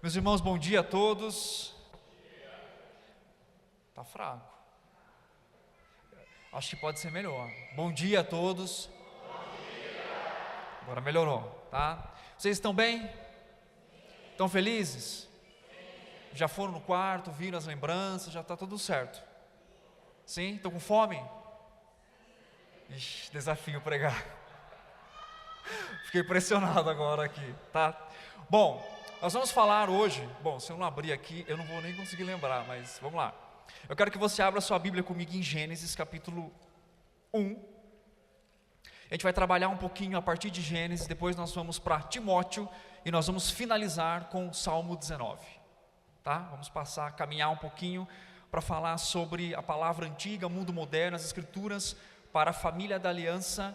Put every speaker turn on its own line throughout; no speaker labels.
Meus irmãos, bom dia a todos. Está fraco. Acho que pode ser melhor. Bom dia a todos. Agora melhorou, tá? Vocês estão bem? Estão felizes? Já foram no quarto, viram as lembranças, já está tudo certo? Sim? Estão com fome? Ixi, desafio pregar. Fiquei pressionado agora aqui, tá? Bom, nós vamos falar hoje, se eu não abrir aqui, eu não vou nem conseguir lembrar, mas vamos lá. Eu quero que você abra sua Bíblia comigo em Gênesis capítulo 1. A gente vai trabalhar um pouquinho a partir de Gênesis, depois nós vamos para Timóteo e nós vamos finalizar com Salmo 19. Tá? Vamos caminhar um pouquinho para falar sobre a palavra antiga, mundo moderno, as escrituras para a família da aliança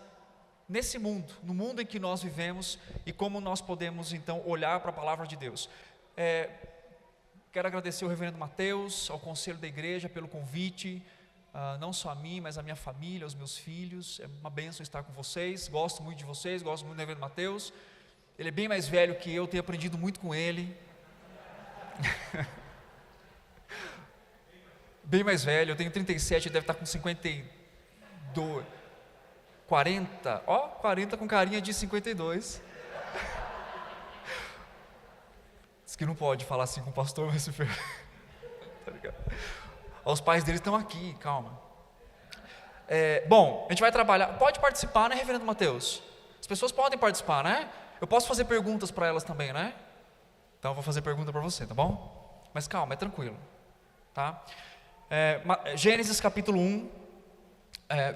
nesse mundo, no mundo em que nós vivemos e como nós podemos então olhar para a palavra de Deus. Quero agradecer ao reverendo Mateus, ao conselho da igreja pelo convite, não só a mim, mas a minha família, aos meus filhos. É uma bênção estar com vocês, gosto muito de vocês, gosto muito do reverendo Mateus. Ele é bem mais velho que eu, tenho aprendido muito com ele. Bem mais velho, eu tenho 37, ele deve estar com 52, 40, 40 com carinha de 52. Diz que não pode falar assim com o pastor, mas se ferra. Tá ligado? Os pais dele estão aqui, calma. A gente vai trabalhar, pode participar, né, reverendo Mateus? As pessoas podem participar, né? Eu posso fazer perguntas para elas também, né? Então eu vou fazer pergunta para você, tá bom? Mas calma, é tranquilo, tá? Gênesis capítulo 1,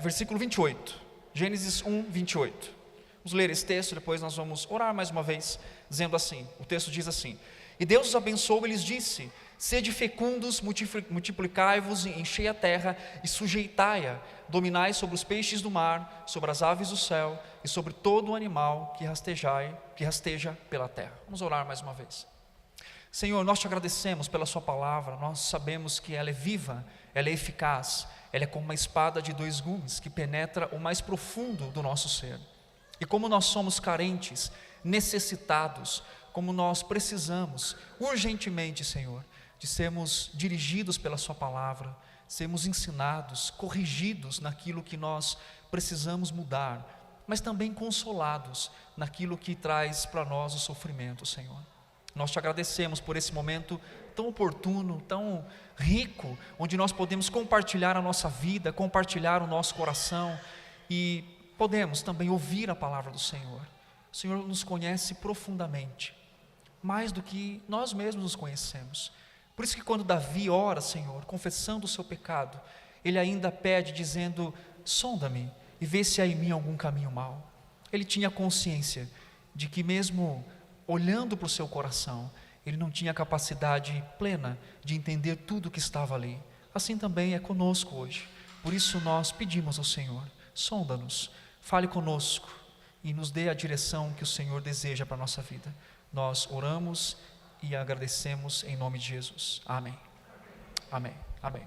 versículo 28. Gênesis 1, 28. Vamos ler esse texto, depois nós vamos orar mais uma vez, dizendo assim, o texto diz assim: E Deus os abençoou e lhes disse: Sede fecundos, multiplicai-vos, enchei a terra e sujeitai-a, dominai sobre os peixes do mar, sobre as aves do céu e sobre todo o animal que rasteja pela terra. Vamos orar mais uma vez. Senhor, nós te agradecemos pela sua palavra, nós sabemos que ela é viva, ela é eficaz, ela é como uma espada de dois gumes que penetra o mais profundo do nosso ser. E como nós somos carentes, necessitados, como nós precisamos urgentemente, Senhor, de sermos dirigidos pela sua palavra, sermos ensinados, corrigidos naquilo que nós precisamos mudar, mas também consolados naquilo que traz para nós o sofrimento, Senhor. Nós te agradecemos por esse momento tão oportuno, tão rico, onde nós podemos compartilhar a nossa vida, compartilhar o nosso coração e podemos também ouvir a palavra do Senhor. O Senhor nos conhece profundamente, mais do que nós mesmos nos conhecemos. Por isso que quando Davi ora, Senhor, confessando o seu pecado, ele ainda pede dizendo: sonda-me e vê se há em mim algum caminho mau. Ele tinha consciência de que mesmo olhando para o seu coração, ele não tinha capacidade plena de entender tudo o que estava ali. Assim também é conosco hoje. Por isso nós pedimos ao Senhor: sonda-nos, fale conosco e nos dê a direção que o Senhor deseja para a nossa vida. Nós oramos e agradecemos em nome de Jesus. Amém. Amém. Amém.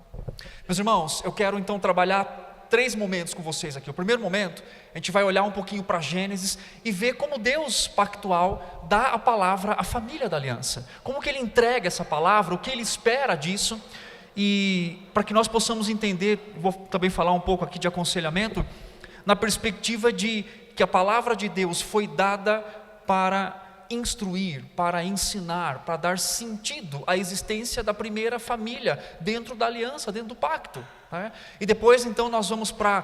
Meus irmãos, eu quero então trabalhar 3 momentos com vocês aqui. O primeiro momento, a gente vai olhar um pouquinho para Gênesis e ver como Deus pactual dá a palavra à família da aliança. Como que Ele entrega essa palavra, o que Ele espera disso. E para que nós possamos entender, vou também falar um pouco aqui de aconselhamento, na perspectiva de que a palavra de Deus foi dada para instruir, para ensinar, para dar sentido à existência da primeira família dentro da aliança, dentro do pacto, né? E depois então nós vamos para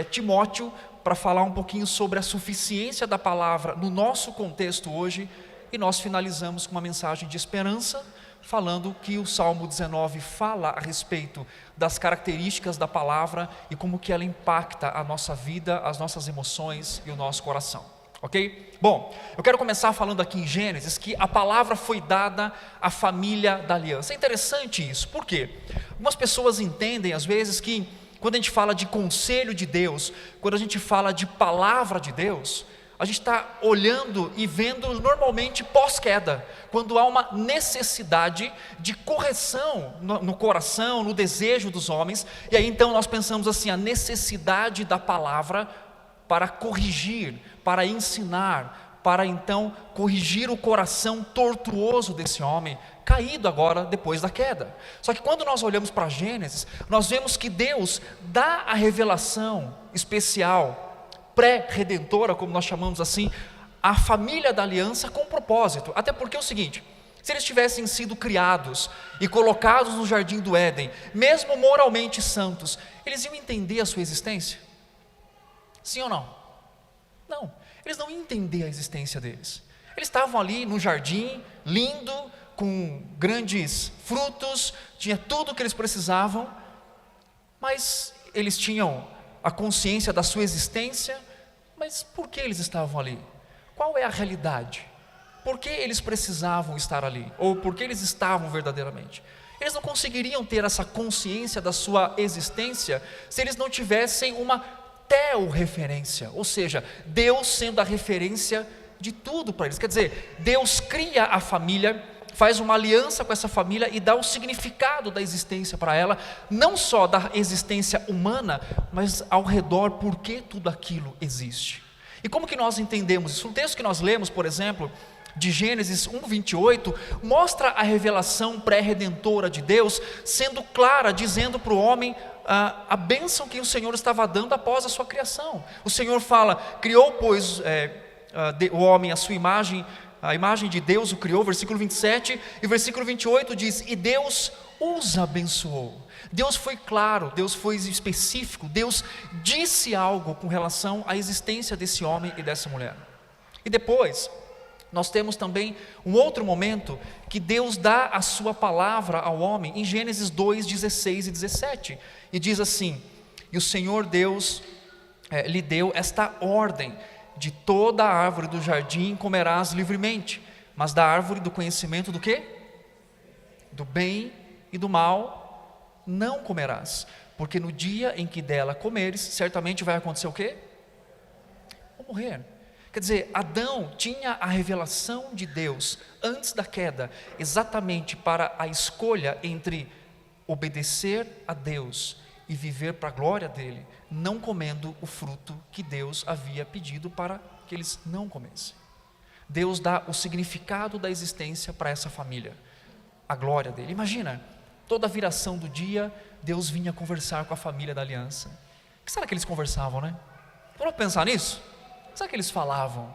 Timóteo para falar um pouquinho sobre a suficiência da palavra no nosso contexto hoje, e nós finalizamos com uma mensagem de esperança, falando que o Salmo 19 fala a respeito das características da palavra e como que ela impacta a nossa vida, as nossas emoções e o nosso coração. Ok? Bom, eu quero começar falando aqui em Gênesis que a palavra foi dada à família da aliança. É interessante isso, por quê? Algumas pessoas entendem às vezes que quando a gente fala de conselho de Deus, quando a gente fala de palavra de Deus, a gente está olhando e vendo normalmente pós-queda, quando há uma necessidade de correção no coração, no desejo dos homens, e aí então nós pensamos assim, a necessidade da palavra para corrigir, para ensinar, para então corrigir o coração tortuoso desse homem, caído agora depois da queda. Só que quando nós olhamos para Gênesis, nós vemos que Deus dá a revelação especial, pré-redentora, como nós chamamos assim, à família da aliança com propósito. Até porque é o seguinte: se eles tivessem sido criados e colocados no jardim do Éden, mesmo moralmente santos, eles iam entender a sua existência? Sim ou não? Não, eles não iam entender a existência deles. Eles estavam ali no jardim, lindo, com grandes frutos, tinha tudo o que eles precisavam, mas eles tinham a consciência da sua existência. Mas por que eles estavam ali? Qual é a realidade? Por que eles precisavam estar ali? Ou por que eles estavam verdadeiramente? Eles não conseguiriam ter essa consciência da sua existência se eles não tivessem uma teorreferência, ou seja, Deus sendo a referência de tudo para eles. Quer dizer, Deus cria a família, faz uma aliança com essa família e dá o significado da existência para ela, não só da existência humana, mas ao redor por que tudo aquilo existe. E como que nós entendemos isso? O texto que nós lemos, por exemplo, de Gênesis 1:28, mostra a revelação pré-redentora de Deus, sendo clara, dizendo para o homem a bênção que o Senhor estava dando após a sua criação. O Senhor fala: criou, pois, o homem à sua imagem, a imagem de Deus o criou, versículo 27, e versículo 28 diz: e Deus os abençoou. Deus foi claro, Deus foi específico, Deus disse algo com relação à existência desse homem e dessa mulher. E depois nós temos também um outro momento que Deus dá a sua palavra ao homem, em Gênesis 2:16 e 17, e diz assim: e o Senhor Deus lhe deu esta ordem: de toda a árvore do jardim comerás livremente, mas da árvore do conhecimento do quê? Do bem e do mal não comerás, porque no dia em que dela comeres, certamente vai acontecer o quê? Vou morrer. Quer dizer, Adão tinha a revelação de Deus antes da queda, exatamente para a escolha entre obedecer a Deus e viver para a glória dele, não comendo o fruto que Deus havia pedido para que eles não comessem. Deus dá o significado da existência para essa família, a glória dele. Imagina, toda a viração do dia, Deus vinha conversar com a família da aliança. O que será que eles conversavam, né? Vamos pensar nisso? O que será que eles falavam?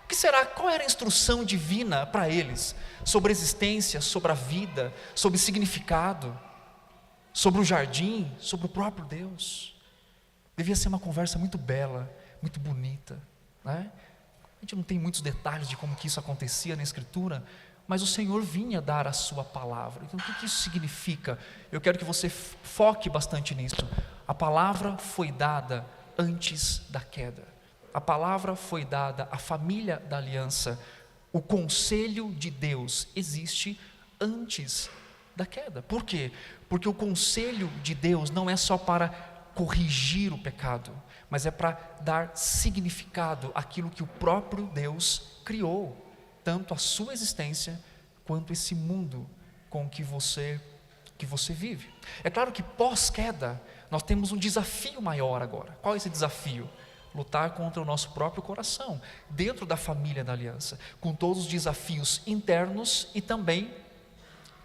O que será, qual era a instrução divina para eles sobre a existência, sobre a vida, sobre significado, sobre o jardim, sobre o próprio Deus? Devia ser uma conversa muito bela, muito bonita, né? A gente não tem muitos detalhes de como que isso acontecia na Escritura, mas o Senhor vinha dar a sua palavra. Então o que isso significa? Eu quero que você foque bastante nisso. A palavra foi dada antes da queda. A palavra foi dada à família da aliança. O conselho de Deus existe antes da queda. Por quê? Porque o conselho de Deus não é só para corrigir o pecado, mas é para dar significado àquilo que o próprio Deus criou, tanto a sua existência quanto esse mundo com que você vive. É claro que pós-queda nós temos um desafio maior agora. Qual é esse desafio? Lutar contra o nosso próprio coração, dentro da família da aliança, com todos os desafios internos e também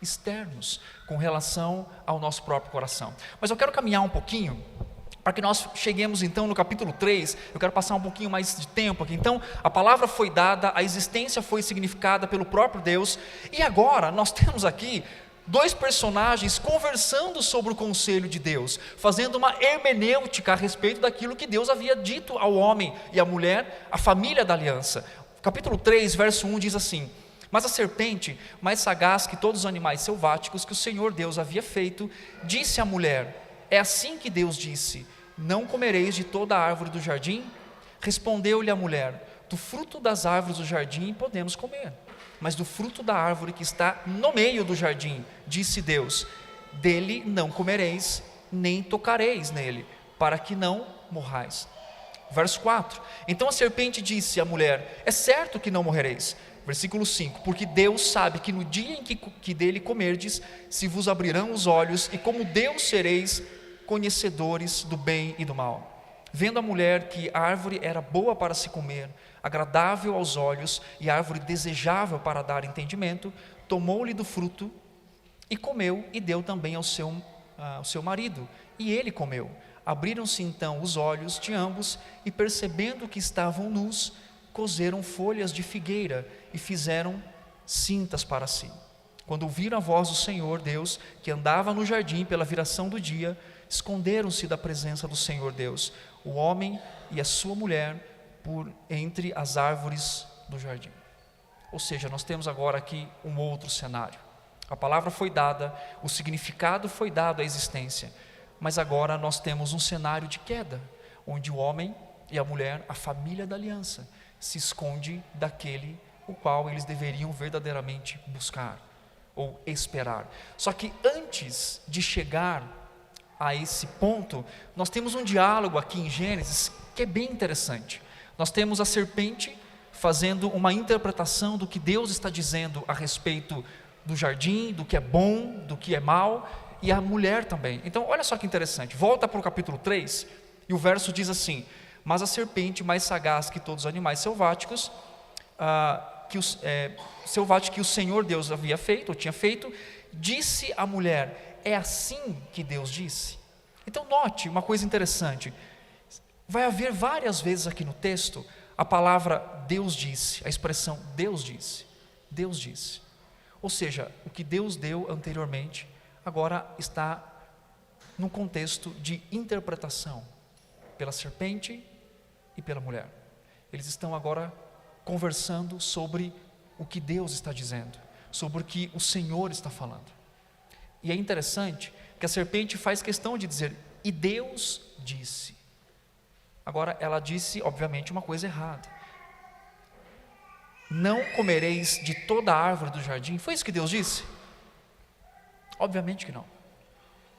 externos, com relação ao nosso próprio coração. Mas eu quero caminhar um pouquinho, para que nós cheguemos então no capítulo 3, eu quero passar um pouquinho mais de tempo aqui. Então, a palavra foi dada, a existência foi significada pelo próprio Deus, e agora nós temos aqui dois personagens conversando sobre o conselho de Deus, fazendo uma hermenêutica a respeito daquilo que Deus havia dito ao homem e à mulher, a família da aliança. Capítulo 3, verso 1 diz assim: mas a serpente, mais sagaz que todos os animais selváticos que o Senhor Deus havia feito, disse à mulher: é assim que Deus disse, não comereis de toda a árvore do jardim? Respondeu-lhe a mulher: do fruto das árvores do jardim podemos comer, mas do fruto da árvore que está no meio do jardim, disse Deus, dele não comereis, nem tocareis nele, para que não morrais. Verso 4, então a serpente disse à mulher: é certo que não morrereis. Versículo 5, porque Deus sabe que no dia em que dele comerdes, se vos abrirão os olhos, e como Deus sereis conhecedores do bem e do mal. Vendo a mulher que a árvore era boa para se comer, agradável aos olhos e árvore desejável para dar entendimento, tomou-lhe do fruto e comeu, e deu também ao seu marido, e ele comeu. Abriram-se então os olhos de ambos, e percebendo que estavam nus, coseram folhas de figueira e fizeram cintas para si. Quando ouviram a voz do Senhor Deus, que andava no jardim pela viração do dia, esconderam-se da presença do Senhor Deus, o homem e a sua mulher, por entre as árvores do jardim. Ou seja, nós temos agora aqui um outro cenário. A palavra foi dada, o significado foi dado à existência, mas agora nós temos um cenário de queda, onde o homem e a mulher, a família da aliança, se esconde daquele o qual eles deveriam verdadeiramente buscar ou esperar. Só que antes de chegar a esse ponto, nós temos um diálogo aqui em Gênesis que é bem interessante. Nós temos a serpente fazendo uma interpretação do que Deus está dizendo a respeito do jardim, do que é bom, do que é mal, e a mulher também. Então olha só que interessante, volta para o capítulo 3, e o verso diz assim: mas a serpente, mais sagaz que todos os animais selváticos, que o Senhor Deus havia feito, ou tinha feito, disse à mulher: é assim que Deus disse? Então note uma coisa interessante, vai haver várias vezes aqui no texto a palavra Deus disse, a expressão Deus disse, Deus disse. Ou seja, o que Deus deu anteriormente, agora está num contexto de interpretação, pela serpente e pela mulher. Eles estão agora conversando sobre o que Deus está dizendo, sobre o que o Senhor está falando. E é interessante que a serpente faz questão de dizer, e Deus disse. Agora ela disse, obviamente, uma coisa errada. Não comereis de toda a árvore do jardim. Foi isso que Deus disse? Obviamente que não.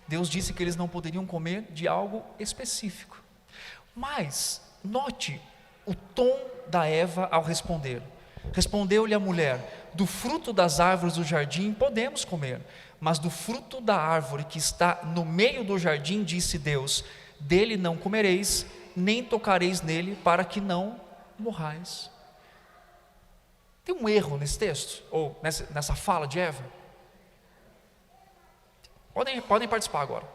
Deus disse que eles não poderiam comer de algo específico. Mas note o tom da Eva ao responder. Respondeu-lhe a mulher: do fruto das árvores do jardim podemos comer, mas do fruto da árvore que está no meio do jardim, disse Deus: dele não comereis, nem tocareis nele, para que não morrais. Tem um erro nesse texto, ou nessa fala de Eva? Podem participar agora.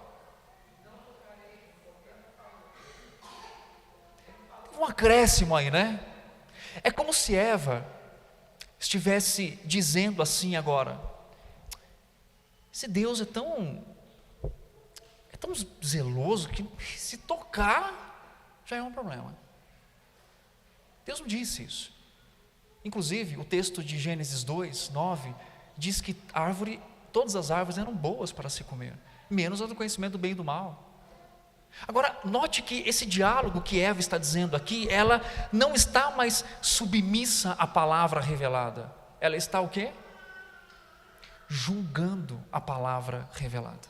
Tem um acréscimo aí, né? É como se Eva estivesse dizendo assim agora: esse Deus é tão zeloso que se tocar já é um problema. Deus não disse isso. Inclusive, o texto de Gênesis 2, 9, diz que todas as árvores eram boas para se comer, menos a do conhecimento do bem e do mal. Agora, note que esse diálogo que Eva está dizendo aqui, ela não está mais submissa à palavra revelada. Ela está o quê? Julgando a palavra revelada.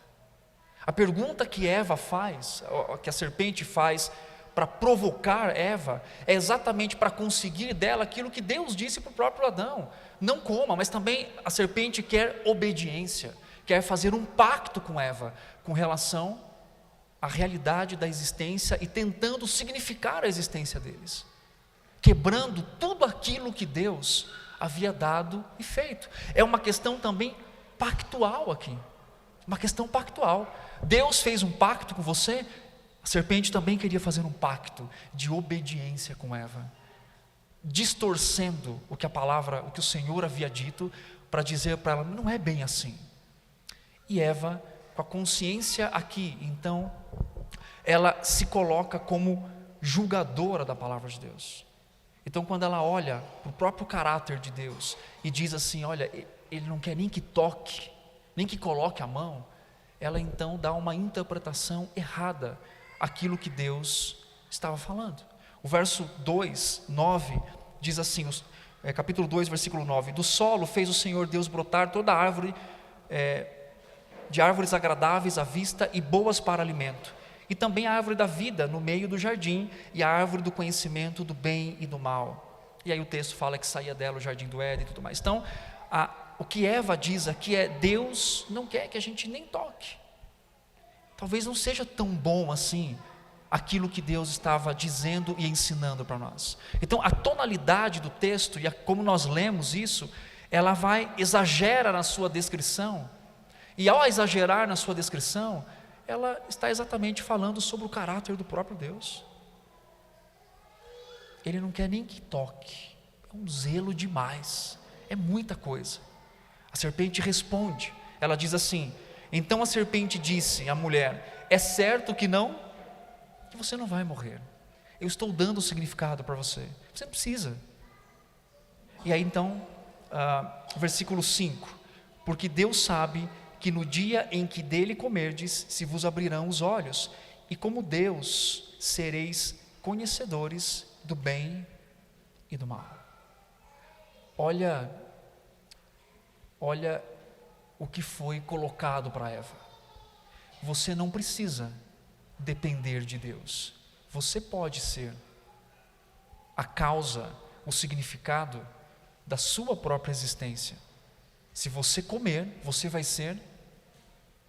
A pergunta que Eva faz, que a serpente faz, para provocar Eva, é exatamente para conseguir dela aquilo que Deus disse para o próprio Adão: não coma. Mas também a serpente quer obediência, quer fazer um pacto com Eva, com relação à realidade da existência e tentando significar a existência deles, quebrando tudo aquilo que Deus havia dado e feito. É uma questão também pactual aqui, uma questão pactual. Deus fez um pacto com você, a serpente também queria fazer um pacto de obediência com Eva, distorcendo o que o Senhor havia dito, para dizer para ela: não é bem assim. E Eva, com a consciência aqui, então, ela se coloca como julgadora da palavra de Deus. Então, quando ela olha para o próprio caráter de Deus e diz assim: olha, ele não quer nem que toque, nem que coloque a mão, ela então dá uma interpretação errada aquilo que Deus estava falando. O verso 2, 9, diz assim, capítulo 2, versículo 9: do solo fez o Senhor Deus brotar toda a árvore, de árvores agradáveis à vista e boas para alimento, e também a árvore da vida no meio do jardim, e a árvore do conhecimento do bem e do mal. E aí o texto fala que saía dela o jardim do Éden e tudo mais. Então, o que Eva diz aqui é: Deus não quer que a gente nem toque. Talvez não seja tão bom assim aquilo que Deus estava dizendo e ensinando para nós. Então a tonalidade do texto, e como nós lemos isso, ela exagera na sua descrição, e ao exagerar na sua descrição, ela está exatamente falando sobre o caráter do próprio Deus. Ele não quer nem que toque, é um zelo demais, é muita coisa. A serpente responde, ela diz assim: então a serpente disse à mulher: é certo que você não vai morrer, eu estou dando o significado para você, você não precisa. E aí então, versículo 5: porque Deus sabe que no dia em que dele comerdes, se vos abrirão os olhos, e como Deus sereis conhecedores do bem e do mal. Olha o que foi colocado para Eva. Você não precisa depender de Deus, você pode ser a causa, o significado da sua própria existência. Se você comer, você vai ser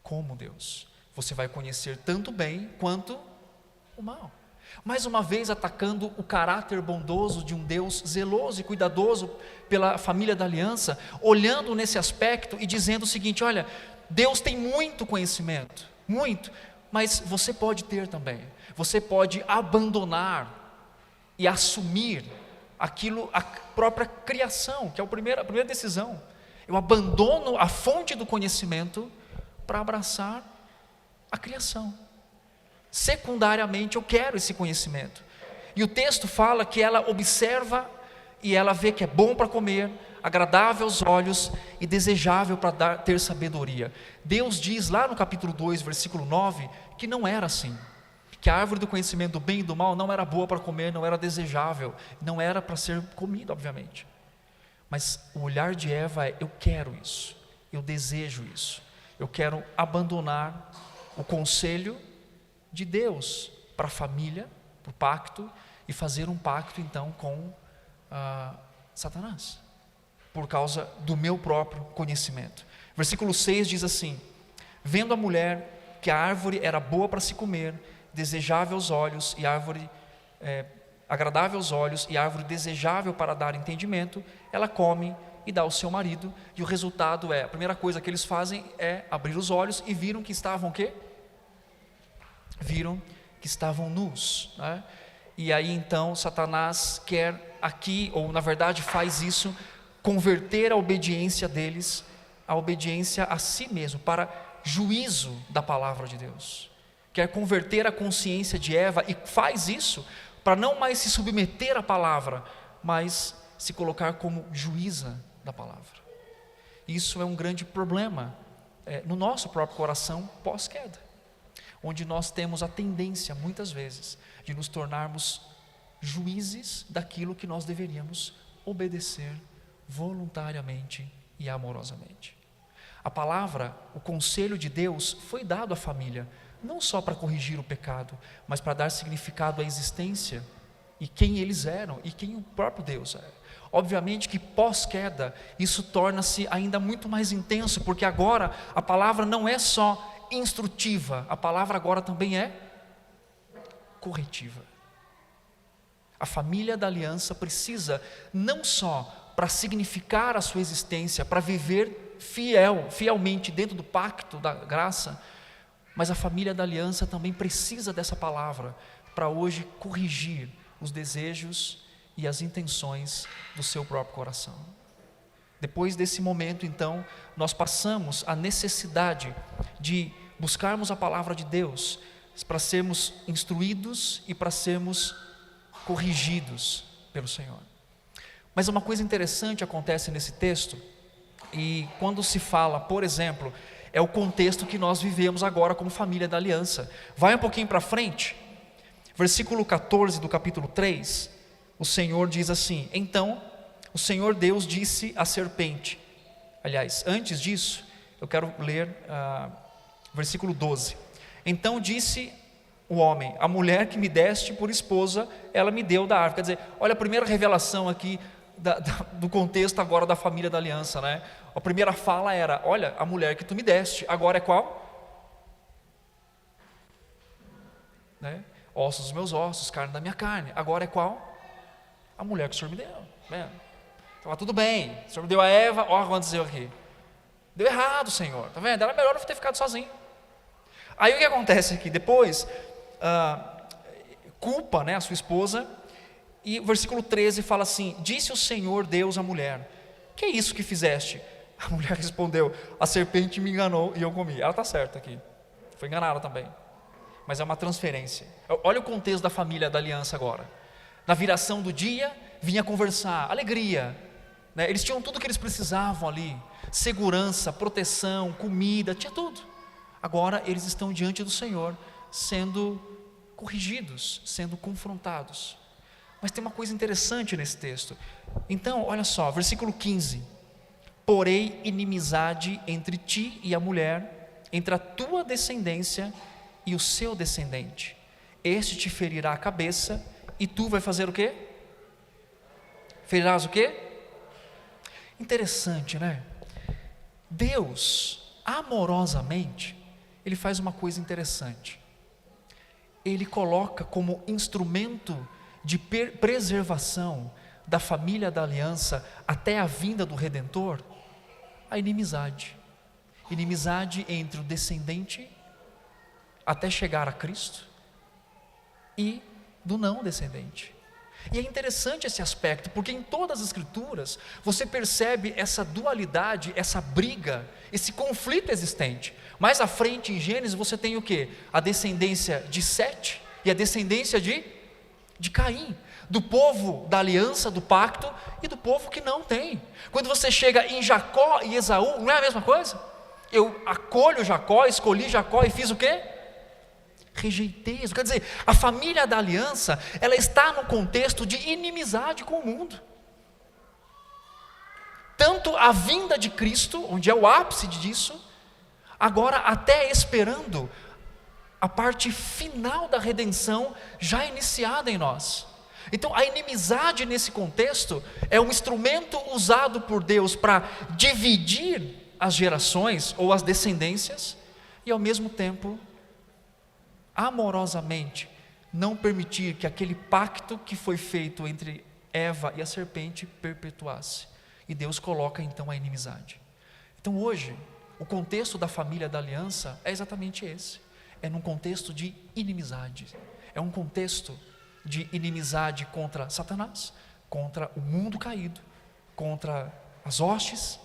como Deus, você vai conhecer tanto o bem quanto o mal. Mais uma vez atacando o caráter bondoso de um Deus zeloso e cuidadoso pela família da aliança, olhando nesse aspecto e dizendo o seguinte: olha, Deus tem muito conhecimento, muito, mas você pode ter também, você pode abandonar e assumir aquilo, a própria criação, que é a primeira decisão. Eu abandono a fonte do conhecimento para abraçar a criação. Secundariamente eu quero esse conhecimento, e o texto fala que ela observa e ela vê que é bom para comer, agradável aos olhos e desejável para ter sabedoria. Deus diz lá no capítulo 2, versículo 9, que não era assim, que a árvore do conhecimento do bem e do mal não era boa para comer, não era desejável, não era para ser comida, obviamente. Mas o olhar de Eva é: eu quero isso, eu desejo isso, eu quero abandonar o conselho de Deus para a família, para o pacto, e fazer um pacto então com Satanás, por causa do meu próprio conhecimento. Versículo 6 diz assim: vendo a mulher que a árvore era boa para se comer, desejável aos olhos, e árvore agradável aos olhos, e árvore desejável para dar entendimento, ela come e dá ao seu marido. E o resultado a primeira coisa que eles fazem é abrir os olhos e viram que estavam o quê? Viram que estavam nus, né? E aí então Satanás quer aqui, ou na verdade faz isso, converter a obediência deles, a obediência a si mesmo, para juízo da palavra de Deus. Quer converter a consciência de Eva, e faz isso para não mais se submeter à palavra, mas se colocar como juíza da palavra. Isso é um grande problema no nosso próprio coração pós-queda, onde nós temos a tendência, muitas vezes, de nos tornarmos juízes daquilo que nós deveríamos obedecer voluntariamente e amorosamente. A palavra, o conselho de Deus foi dado à família, não só para corrigir o pecado, mas para dar significado à existência e quem eles eram e quem o próprio Deus era. Obviamente que pós-queda, isso torna-se ainda muito mais intenso, porque agora a palavra não é só instrutiva, a palavra agora também é corretiva. A família da aliança precisa, não só para significar a sua existência, para viver fielmente dentro do pacto da graça, mas a família da aliança também precisa dessa palavra para hoje corrigir os desejos e as intenções do seu próprio coração. Depois desse momento, então, nós passamos a necessidade de buscarmos a palavra de Deus para sermos instruídos e para sermos corrigidos pelo Senhor. Mas uma coisa interessante acontece nesse texto, e quando se fala, por exemplo, é o contexto que nós vivemos agora como família da aliança. Vai um pouquinho para frente, versículo 14 do capítulo 3, o Senhor diz assim: então o Senhor Deus disse à serpente, aliás, antes disso, eu quero ler versículo 12. Então disse o homem: a mulher que me deste por esposa, ela me deu da árvore. Quer dizer, olha a primeira revelação aqui do contexto agora da família da aliança, né? A primeira fala era: olha, a mulher que tu me deste, agora é qual? Né? ossos dos meus ossos, carne da minha carne. Agora é qual? A mulher que o Senhor me deu. Tá vendo? Então, tudo bem, o Senhor me deu a Eva, olha o que aconteceu aqui. Deu errado, Senhor, tá vendo? Era melhor eu ter ficado sozinho. Aí o que acontece aqui? Depois, culpa, né, a sua esposa, e o versículo 13 fala assim: disse o Senhor Deus à mulher: que é isso que fizeste? A mulher respondeu: a serpente me enganou e eu comi. Ela está certa aqui, foi enganada também, mas é uma transferência. Olha o contexto da família da aliança agora. Na viração do dia, vinha conversar, alegria, né? Eles tinham tudo que eles precisavam ali, segurança, proteção, comida, tinha tudo. Agora eles estão diante do Senhor, sendo corrigidos, sendo confrontados. Mas tem uma coisa interessante nesse texto. Então, olha só, versículo 15: porém inimizade entre ti e a mulher, entre a tua descendência e o seu descendente. Este te ferirá a cabeça, e tu vai fazer o quê? Ferirás o quê? Interessante, né? Deus, amorosamente, Ele faz uma coisa interessante. Ele coloca como instrumento de preservação da família da aliança até a vinda do Redentor, a inimizade. Inimizade entre o descendente até chegar a Cristo e do não descendente. E é interessante esse aspecto, porque em todas as escrituras você percebe essa dualidade, essa briga, esse conflito existente. Mais à frente em Gênesis você tem o quê? A descendência de Sete e a descendência de Caim, do povo da aliança, do pacto, e do povo que não tem. Quando você chega em Jacó e Esaú, não é a mesma coisa? Eu acolho Jacó, escolhi Jacó e fiz o quê? Rejeitei isso. Quer dizer, a família da aliança, ela está no contexto de inimizade com o mundo. Tanto a vinda de Cristo, onde é o ápice disso, agora até esperando a parte final da redenção já iniciada em nós. Então a inimizade nesse contexto é um instrumento usado por Deus para dividir as gerações ou as descendências, e ao mesmo tempo amorosamente não permitir que aquele pacto que foi feito entre Eva e a serpente perpetuasse. E Deus coloca então a inimizade. Então hoje o contexto da família da aliança é exatamente esse. É num contexto de inimizade. É um contexto de inimizade contra Satanás, contra o mundo caído, contra as hostes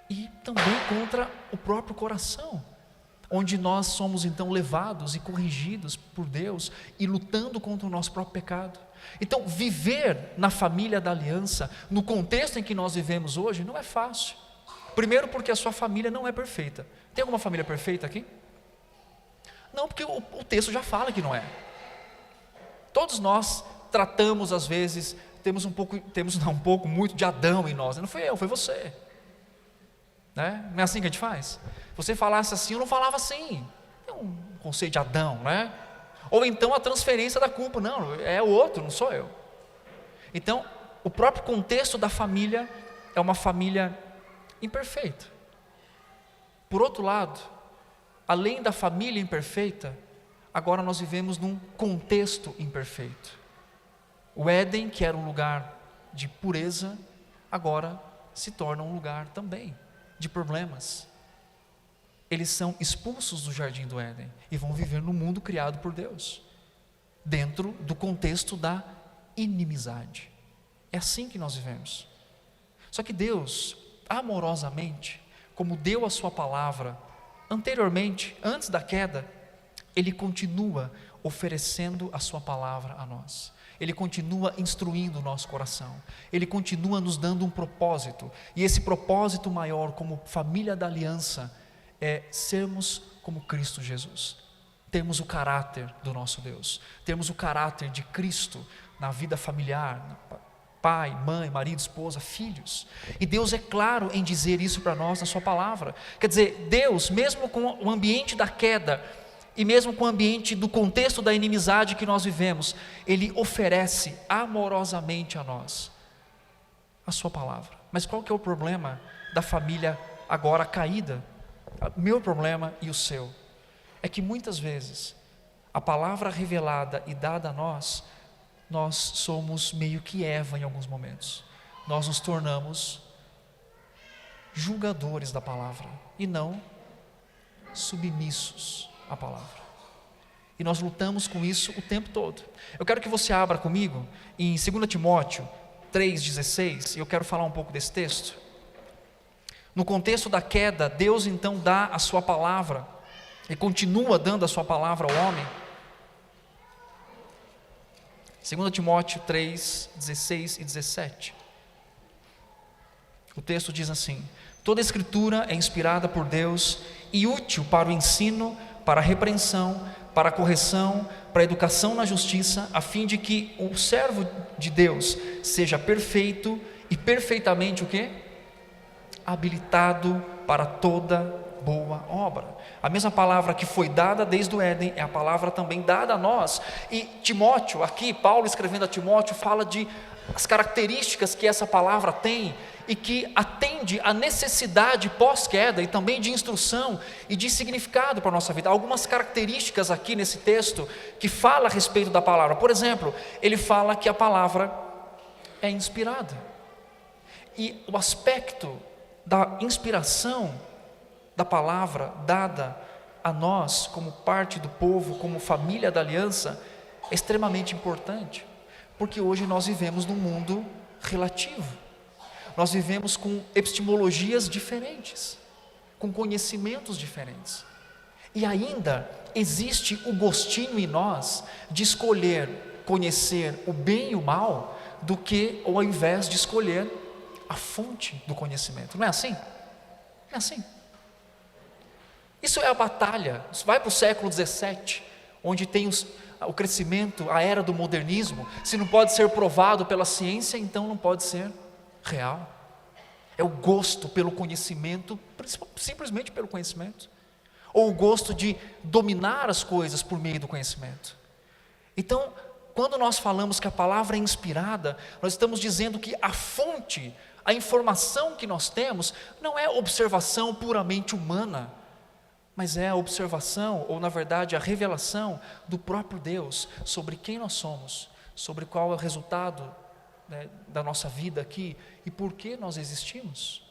e também contra o próprio coração, onde nós somos então levados e corrigidos por Deus e lutando contra o nosso próprio pecado. Então viver na família da aliança, no contexto em que nós vivemos hoje, não é fácil. Primeiro porque a sua família não é perfeita. Tem alguma família perfeita aqui? Não, porque o texto já fala que não é. Todos nós tratamos às vezes, temos muito de Adão em nós. Não fui eu, foi você, né? Não é assim que a gente faz? Você falasse assim, eu não falava assim. É um conceito de Adão, né? Ou então a transferência da culpa. Não, é o outro, não sou eu. Então o próprio contexto da família é uma família imperfeita. Por outro lado, além da família imperfeita, agora nós vivemos num contexto imperfeito. O Éden, que era um lugar de pureza, agora se torna um lugar também de problemas. Eles são expulsos do jardim do Éden e vão viver no mundo criado por Deus, dentro do contexto da inimizade. É assim que nós vivemos. Só que Deus, amorosamente, como deu a sua palavra anteriormente, antes da queda, Ele continua oferecendo a sua palavra a nós. Ele continua instruindo o nosso coração. Ele continua nos dando um propósito. E esse propósito maior, como família da aliança, é sermos como Cristo Jesus. Termos o caráter do nosso Deus. Termos o caráter de Cristo na vida familiar, pai, mãe, marido, esposa, filhos. E Deus é claro em dizer isso para nós na sua palavra. Quer dizer, Deus, mesmo com o ambiente da queda, e mesmo com o ambiente do contexto da inimizade que nós vivemos, Ele oferece amorosamente a nós a sua palavra. Mas qual que é o problema da família agora caída? Meu problema e o seu é que muitas vezes a palavra revelada e dada a nós, nós somos meio que Eva em alguns momentos. Nós nos tornamos julgadores da palavra e não submissos à palavra. E nós lutamos com isso o tempo todo. Eu quero que você abra comigo em 2 Timóteo 3,16, e eu quero falar um pouco desse texto. No contexto da queda, Deus então dá a sua palavra, e continua dando a sua palavra ao homem. 2 Timóteo 3, 16 e 17. O texto diz assim: toda a escritura é inspirada por Deus e útil para o ensino, para a repreensão, para a correção, para a educação na justiça, a fim de que o servo de Deus seja perfeito e perfeitamente o quê? Habilitado para toda boa obra. A mesma palavra que foi dada desde o Éden é a palavra também dada a nós. E Timóteo, aqui Paulo escrevendo a Timóteo, fala de as características que essa palavra tem e que atende à necessidade pós-queda e também de instrução e de significado para a nossa vida. Há algumas características aqui nesse texto que fala a respeito da palavra. Por exemplo, ele fala que a palavra é inspirada. E o aspecto da inspiração da palavra dada a nós como parte do povo, como família da aliança, é extremamente importante, porque hoje nós vivemos num mundo relativo. Nós vivemos com epistemologias diferentes, com conhecimentos diferentes, e ainda existe o gostinho em nós de escolher conhecer o bem e o mal, do que ao invés de escolher a fonte do conhecimento. Não é assim? Não é assim. Isso é a batalha. Isso vai para o século 17, onde tem o crescimento, a era do modernismo. Se não pode ser provado pela ciência, então não pode ser real. É o gosto pelo conhecimento, simplesmente pelo conhecimento, ou o gosto de dominar as coisas por meio do conhecimento. Então, quando nós falamos que a palavra é inspirada, nós estamos dizendo que a fonte, a informação que nós temos, não é observação puramente humana, mas é a observação, ou na verdade a revelação do próprio Deus sobre quem nós somos, sobre qual é o resultado, né, da nossa vida aqui e por que nós existimos.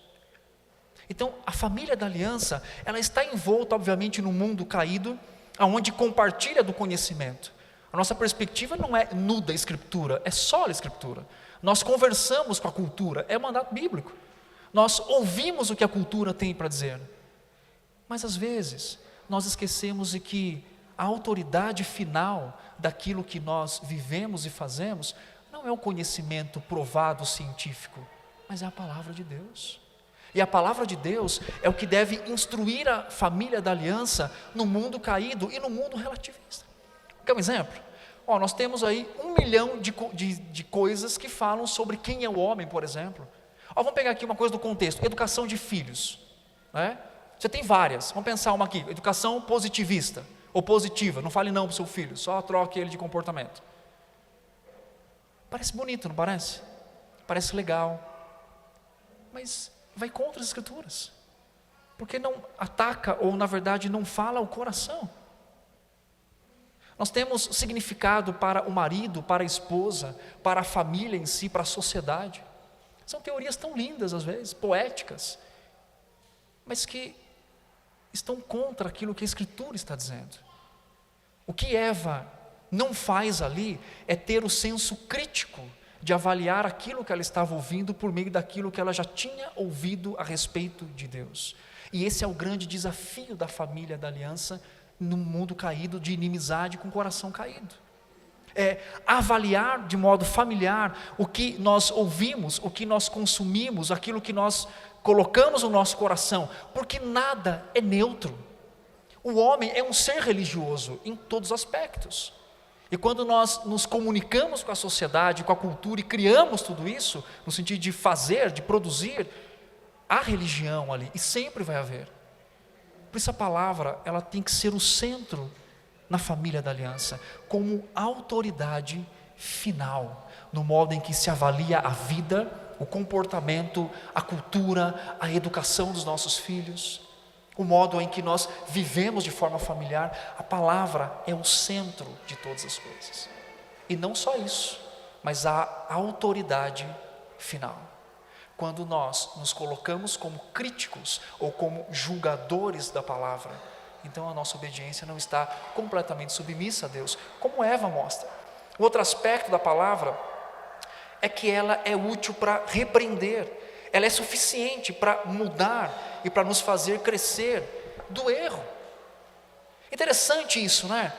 Então, a família da aliança, ela está envolta obviamente no mundo caído, onde compartilha do conhecimento. A nossa perspectiva não é nuda escritura, é só a escritura. Nós conversamos com a cultura, é mandato bíblico. Nós ouvimos o que a cultura tem para dizer. Mas às vezes, nós esquecemos de que a autoridade final daquilo que nós vivemos e fazemos, não é o conhecimento provado científico, mas é a palavra de Deus. E a palavra de Deus é o que deve instruir a família da aliança no mundo caído e no mundo relativista. Quer um exemplo? Nós temos aí 1 milhão de coisas que falam sobre quem é o homem, por exemplo. Vamos pegar aqui uma coisa do contexto: educação de filhos, né? Você tem várias, vamos pensar uma aqui: educação positivista ou positiva. Não fale não para o seu filho, só troque ele de comportamento. Parece bonito, não parece? Parece legal, mas vai contra as escrituras, porque não ataca, ou na verdade não fala ao coração. Nós temos significado para o marido, para a esposa, para a família em si, para a sociedade. São teorias tão lindas às vezes, poéticas, mas que estão contra aquilo que a escritura está dizendo. O que Eva não faz ali é ter o senso crítico de avaliar aquilo que ela estava ouvindo por meio daquilo que ela já tinha ouvido a respeito de Deus. E esse é o grande desafio da família da aliança num mundo caído, de inimizade com o coração caído. É avaliar de modo familiar o que nós ouvimos, o que nós consumimos, aquilo que nós colocamos no nosso coração, porque nada é neutro. O homem é um ser religioso em todos os aspectos. E quando nós nos comunicamos com a sociedade, com a cultura e criamos tudo isso, no sentido de fazer, de produzir, há religião ali, e sempre vai haver. Por isso a palavra, ela tem que ser o centro na família da aliança, como autoridade final, no modo em que se avalia a vida, o comportamento, a cultura, a educação dos nossos filhos. o modo em que nós vivemos de forma familiar, a palavra é o centro de todas as coisas. E não só isso, mas a autoridade final. Quando nós nos colocamos como críticos ou como julgadores da palavra, então a nossa obediência não está completamente submissa a Deus, como Eva mostra. O outro aspecto da palavra é que ela é útil para repreender, ela é suficiente para mudar e para nos fazer crescer do erro. Interessante isso, né?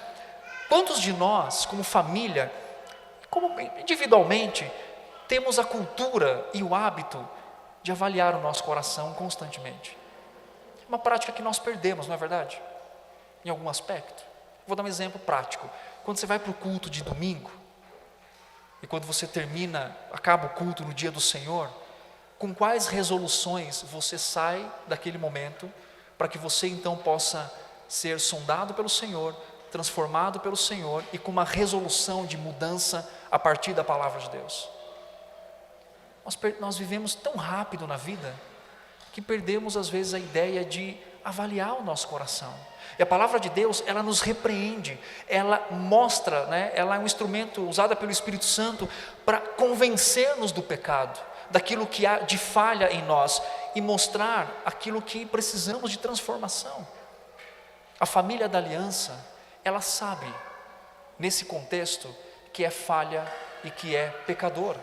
Quantos de nós, como família, como individualmente, temos a cultura e o hábito de avaliar o nosso coração constantemente? Uma prática que nós perdemos, não é verdade? Em algum aspecto. Vou dar um exemplo prático. Quando você vai para o culto de domingo, e quando você acaba o culto no dia do Senhor, com quais resoluções você sai daquele momento, para que você então possa ser sondado pelo Senhor, transformado pelo Senhor, e com uma resolução de mudança a partir da palavra de Deus? Nós vivemos tão rápido na vida, que perdemos às vezes a ideia de avaliar o nosso coração. E a palavra de Deus, ela nos repreende, ela mostra, ela é um instrumento usado pelo Espírito Santo para convencer-nos do pecado, daquilo que há de falha em nós, e mostrar aquilo que precisamos de transformação. A família da aliança, ela sabe, nesse contexto, que é falha e que é pecadora,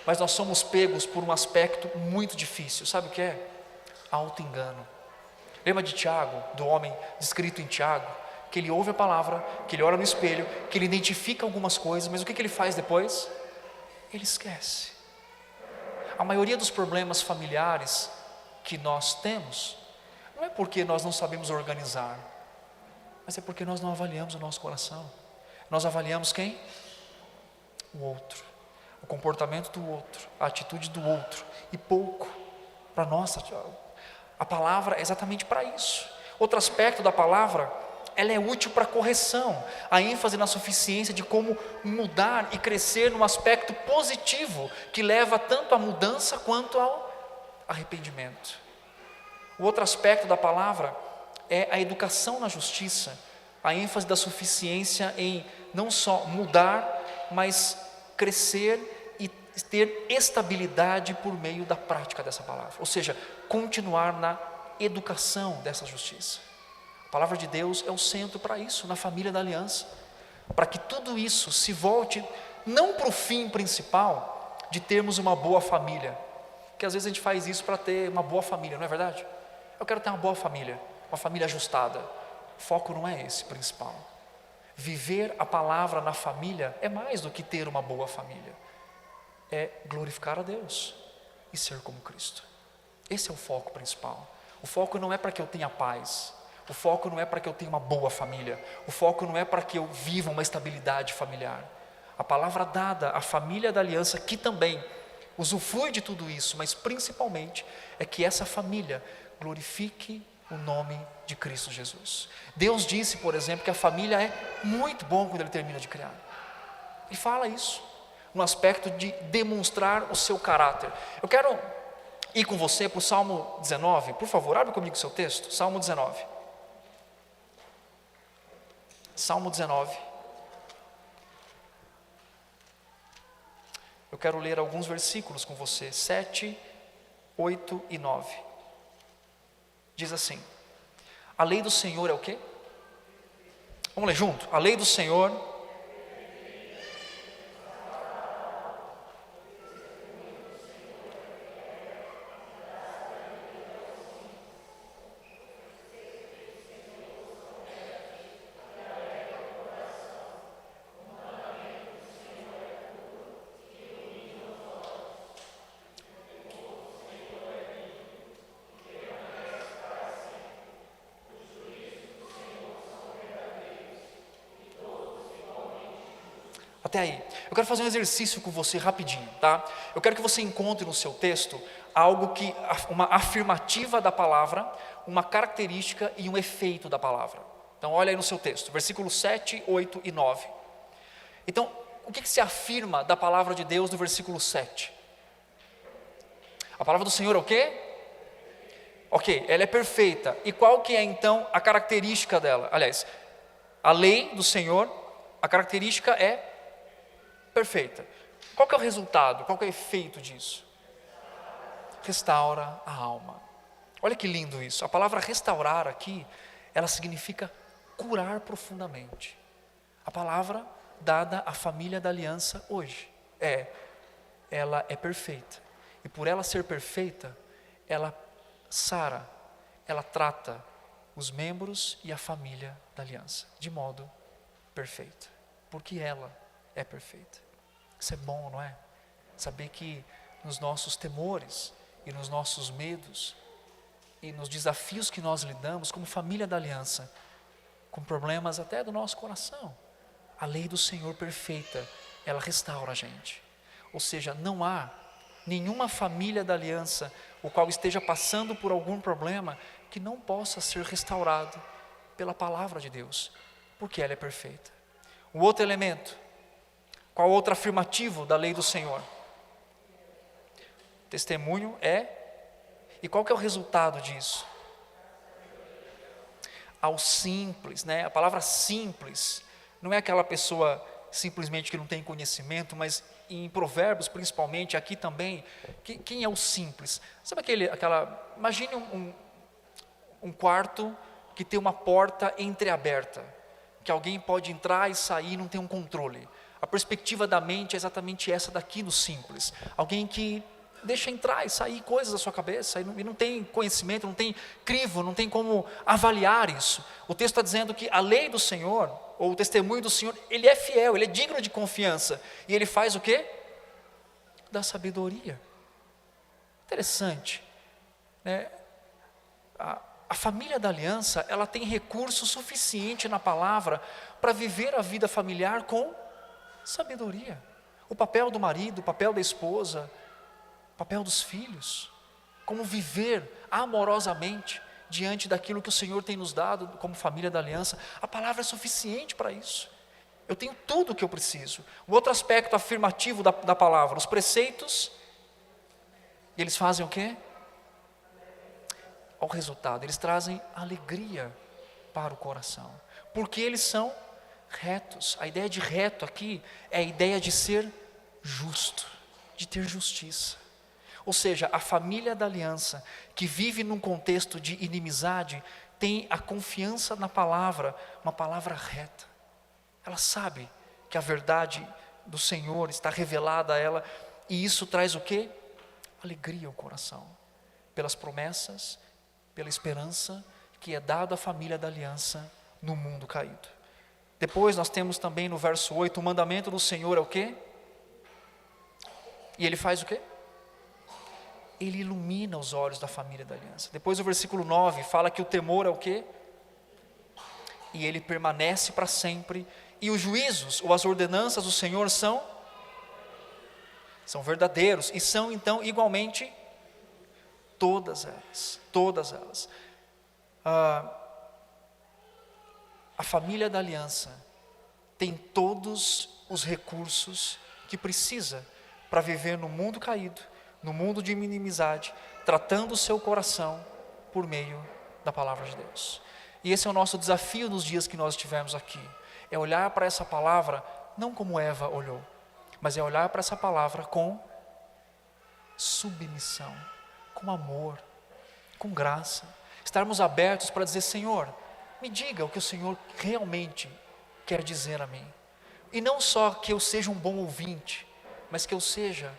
mas nós somos pegos por um aspecto muito difícil. Sabe o que é? Auto-engano. Lembra de Tiago, do homem descrito em Tiago, que ele ouve a palavra, que ele olha no espelho, que ele identifica algumas coisas, mas o que ele faz depois? Ele esquece. A maioria dos problemas familiares que nós temos, não é porque nós não sabemos organizar, mas é porque nós não avaliamos o nosso coração. Nós avaliamos quem? O outro, o comportamento do outro, a atitude do outro, e pouco para nós. A palavra é exatamente para isso. Outro aspecto da palavra, ela é útil para correção, a ênfase na suficiência de como mudar e crescer num aspecto positivo, que leva tanto à mudança quanto ao arrependimento. O outro aspecto da palavra é a educação na justiça, a ênfase da suficiência em não só mudar, mas crescer e ter estabilidade por meio da prática dessa palavra, ou seja, continuar na educação dessa justiça. A palavra de Deus é o centro para isso, na família da aliança, para que tudo isso se volte não para o fim principal de termos uma boa família, que às vezes a gente faz isso para ter uma boa família, não é verdade? Eu quero ter uma boa família, uma família ajustada. O foco não é esse principal. Viver a palavra na família é mais do que ter uma boa família, é glorificar a Deus e ser como Cristo. Esse é o foco principal. O foco não é para que eu tenha paz, o foco não é para que eu tenha uma boa família, o foco não é para que eu viva uma estabilidade familiar. A palavra dada à família da aliança, que também usufrui de tudo isso, mas principalmente é que essa família glorifique o nome de Cristo Jesus. Deus disse, por exemplo, que a família é muito bom quando Ele termina de criar. E fala isso no aspecto de demonstrar o seu caráter. Eu quero ir com você para o Salmo 19, por favor, abre comigo o seu texto, Salmo 19. Salmo 19. Eu quero ler alguns versículos com você, 7, 8 e 9. Diz assim: a lei do Senhor é o quê? Vamos ler junto? A lei do Senhor até aí. Eu quero fazer um exercício com você rapidinho, tá? Eu quero que você encontre no seu texto algo que, uma afirmativa da palavra, uma característica e um efeito da palavra. Então olha aí no seu texto, versículos 7, 8 e 9. Então, o que se afirma da palavra de Deus no versículo 7? A palavra do Senhor é o quê? Ok, ela é perfeita. E qual que é então a característica dela? Aliás, a lei do Senhor, a característica é perfeita. Qual que é o resultado? Qual que é o efeito disso? Restaura a alma. Olha que lindo isso. A palavra restaurar aqui, ela significa curar profundamente. A palavra dada à família da aliança hoje ela é perfeita. E por ela ser perfeita, ela sara, ela trata os membros e a família da aliança de modo perfeito, porque ela é perfeita. Isso é bom, não é? Saber que nos nossos temores e nos nossos medos e nos desafios que nós lidamos como família da aliança, com problemas até do nosso coração, a lei do Senhor perfeita, ela restaura a gente. Ou seja, não há nenhuma família da aliança o qual esteja passando por algum problema que não possa ser restaurado pela palavra de Deus, porque ela é perfeita. O outro elemento, qual outro afirmativo da lei do Senhor? Testemunho e qual que é o resultado disso? Ao simples, né? A palavra simples não é aquela pessoa simplesmente que não tem conhecimento, mas em Provérbios principalmente, aqui também, quem é o simples? Sabe imagine um quarto que tem uma porta entreaberta, que alguém pode entrar e sair e não tem um controle. A perspectiva da mente é exatamente essa daqui no simples. Alguém que deixa entrar e sair coisas da sua cabeça, e não tem conhecimento, não tem crivo, não tem como avaliar isso. O texto está dizendo que a lei do Senhor, ou o testemunho do Senhor, ele é fiel, ele é digno de confiança, e ele faz o quê? Da sabedoria. Interessante, né? A família da aliança, ela tem recurso suficiente na palavra para viver a vida familiar com sabedoria. O papel do marido, o papel da esposa, o papel dos filhos, como viver amorosamente diante daquilo que o Senhor tem nos dado como família da aliança. A palavra é suficiente para isso. Eu tenho tudo o que eu preciso. O outro aspecto afirmativo da palavra, os preceitos, eles fazem o quê? Ao resultado, eles trazem alegria para o coração, porque eles são retos. A ideia de reto aqui é a ideia de ser justo, de ter justiça. Ou seja, a família da aliança, que vive num contexto de inimizade, tem a confiança na palavra, uma palavra reta. Ela sabe que a verdade do Senhor está revelada a ela, e isso traz o quê? Alegria ao coração, pelas promessas, pela esperança que é dada à família da aliança no mundo caído. Depois nós temos também no verso 8, o mandamento do Senhor é o quê? E ele faz o quê? Ele ilumina os olhos da família da aliança. Depois o versículo 9 fala que o temor é o quê? E ele permanece para sempre. E os juízos ou as ordenanças do Senhor são verdadeiros. E são então igualmente todas elas. A família da aliança tem todos os recursos que precisa para viver no mundo caído, no mundo de inimizade, tratando o seu coração por meio da palavra de Deus. E esse é o nosso desafio nos dias que nós estivermos aqui, é olhar para essa palavra, não como Eva olhou, mas é olhar para essa palavra com submissão, com amor, com graça, estarmos abertos para dizer: Senhor, me diga o que o Senhor realmente quer dizer a mim, e não só que eu seja um bom ouvinte, mas que eu seja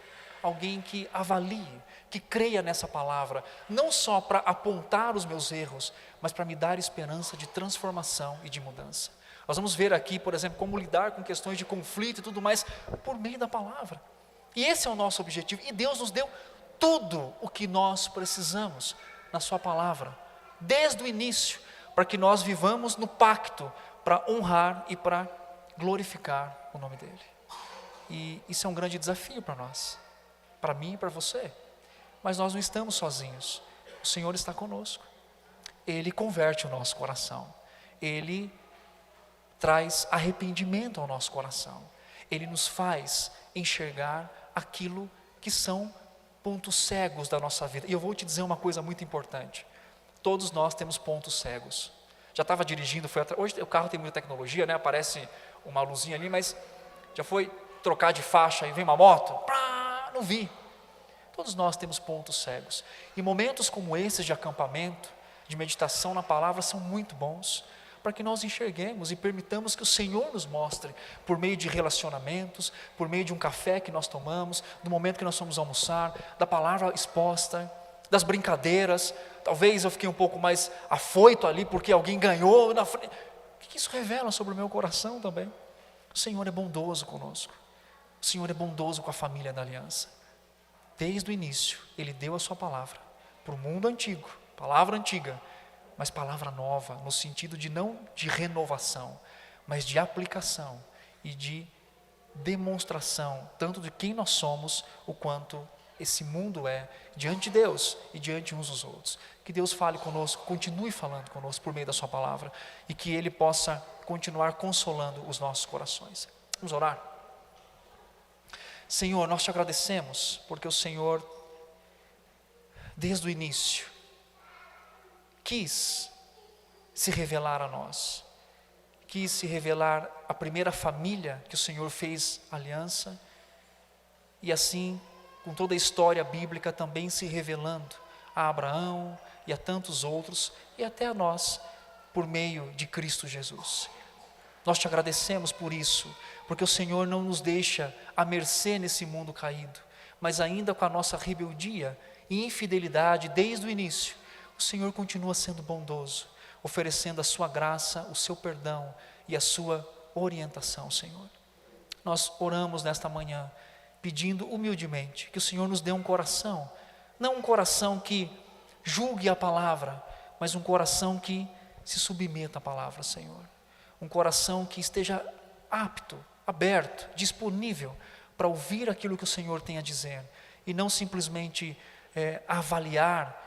alguém que avalie, que creia nessa palavra, não só para apontar os meus erros, mas para me dar esperança de transformação e de mudança. Nós vamos ver aqui, por exemplo, como lidar com questões de conflito e tudo mais, por meio da palavra. E esse é o nosso objetivo, e Deus nos deu tudo o que nós precisamos na sua palavra, desde o início, para que nós vivamos no pacto, para honrar e para glorificar o nome dEle. E isso é um grande desafio para nós, para mim e para você, mas nós não estamos sozinhos, o Senhor está conosco, Ele converte o nosso coração, Ele traz arrependimento ao nosso coração, Ele nos faz enxergar aquilo que são pontos cegos da nossa vida. E eu vou te dizer uma coisa muito importante, Todos nós temos pontos cegos. Já estava dirigindo, hoje o carro tem muita tecnologia, né? Aparece uma luzinha ali, mas já foi trocar de faixa e vem uma moto, não vi. Todos nós temos pontos cegos. E momentos como esses de acampamento, de meditação na palavra, são muito bons, para que nós enxerguemos e permitamos que o Senhor nos mostre, por meio de relacionamentos, por meio de um café que nós tomamos, do momento que nós fomos almoçar, da palavra exposta, das brincadeiras. Talvez eu fiquei um pouco mais afoito ali, porque alguém ganhou na frente. O que isso revela sobre o meu coração também? O Senhor é bondoso conosco. O Senhor é bondoso com a família da aliança. Desde o início, Ele deu a sua palavra para o mundo antigo, palavra antiga, mas palavra nova, no sentido de não de renovação, mas de aplicação e de demonstração, tanto de quem nós somos, o quanto esse mundo é, diante de Deus e diante uns dos outros. Que Deus fale conosco, continue falando conosco por meio da sua palavra, e que Ele possa continuar consolando os nossos corações. Vamos orar? Senhor, nós te agradecemos, porque o Senhor, desde o início, quis se revelar a nós, quis se revelar à primeira família que o Senhor fez aliança, e assim, com toda a história bíblica também se revelando a Abraão e a tantos outros, e até a nós, por meio de Cristo Jesus. Nós te agradecemos por isso, porque o Senhor não nos deixa à mercê nesse mundo caído, mas ainda com a nossa rebeldia e infidelidade desde o início, o Senhor continua sendo bondoso, oferecendo a sua graça, o seu perdão e a sua orientação, Senhor. Nós oramos nesta manhã, pedindo humildemente que o Senhor nos dê um coração, não um coração que julgue a palavra, mas um coração que se submeta à palavra, Senhor. Um coração que esteja apto, aberto, disponível para ouvir aquilo que o Senhor tem a dizer, e não simplesmente avaliar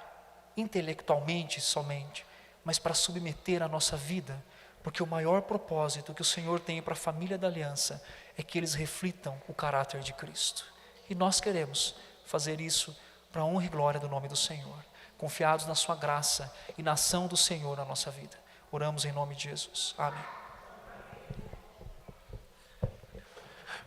intelectualmente somente, mas para submeter a nossa vida, porque o maior propósito que o Senhor tem para a família da aliança é que eles reflitam o caráter de Cristo, e nós queremos fazer isso para a honra e glória do nome do Senhor, confiados na sua graça e na ação do Senhor na nossa vida. Oramos em nome de Jesus, amém.